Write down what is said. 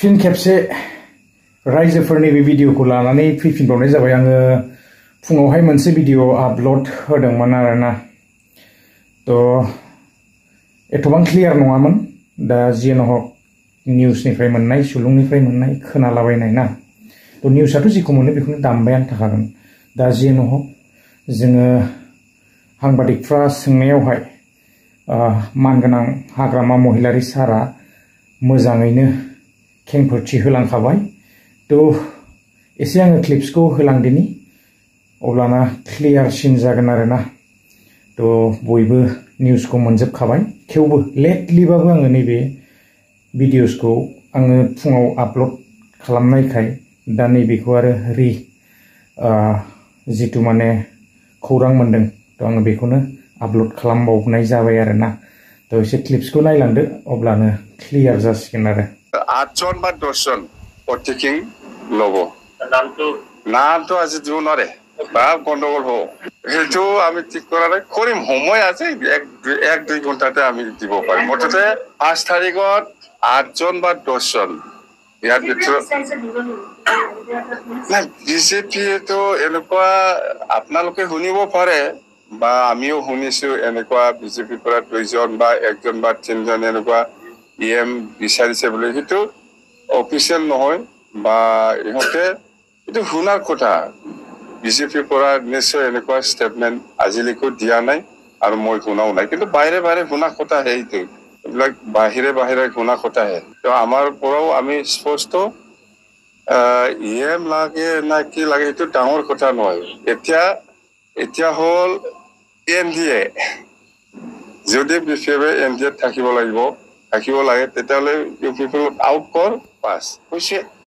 fin खेबसे रायजोफोरनि बे भिडिअखौ लानानै फैफिनबावनाय जाबाय आङो फुङावहाय मोनसे भिडिअ आपल'ड होदोंमोन आरोना एथबां क्लियार नङामोन दा जियानो हक निउसनिफ्राय मोननाय सुलुंनिफ्राय मोननाय खोनालाबायनाय ना निउसआथ' जेखौ मोनो बेखौनो दामबायानो थाखागोन दा जियानो हक जोङो साংবাদিকफ्रा सोंनायावहाय मानगोनां हाग्रामा महिलारि सारा मोजाङैनो खेंफोरथि होलांखाबाय एसे आङो क्लिप्सखौ होलांदिनि अब्लाना क्लियारसिन जागोन आरोना बयबो निउसखौ मोनजोबखाबाय थेवबो लेटलिबाबो आङो नैबे भिडिअसखौ आङो फुङाव आपल'ड खालामनायखाय दा नैबेखौ आरो जितु माने खौरां मोनदों आङो बेखौनो आपल'ड खालामबावनाय जाबाय आरोना एसे क्लिप्सखौ नायलांदो अब्लानो क्लियार जासिगोन आरो 8 জন বা 10 জন অতিথিং লব নামটো আজি দিব নোৱাৰে বা গণ্ডগোল হ'ব সেইটো আমি ঠিক কৰা নাই কৰিম সময় আছে 1-2 ঘণ্টাতে আমি দিব পাৰিম মুঠতে 5 তাৰিখত 8 জন বা 10 জন ইয়াৰ ভিতৰত বিজেপিয়েতো এনেকুৱা আপোনালোকে শুনিব পাৰে বা আমিও শুনিছো এনেকুৱা বিজেপিৰ পৰা 2 জন বা 1 জন বা 3 জন এনেকুৱা ইএম বিচাৰিছে বুলি সেইটো অফিচিয়েল নহয় বা ইহঁতে এইটো শুনাৰ কথা বিজেপিৰ পৰা নিশ্চয় এনেকুৱা ষ্টেটমেণ্ট আজিলৈকে দিয়া নাই আৰু মই শুনাও নাই কিন্তু বাহিৰে বাহিৰে শুনা কথা সেইটো এইবিলাক বাহিৰে শুনা কথা আমাৰ পৰাও আমি স্পষ্ট ইএম লাগে না কি লাগে এইটো ডাঙৰ কথা নহয় এতিয়া হ'ল এনডিএ যদি বিশেষভাৱে এনডিএ থাকিব লাগে তেতিয়াহ'লে ইউ পিপল আউট কৰ পাছ হৈছে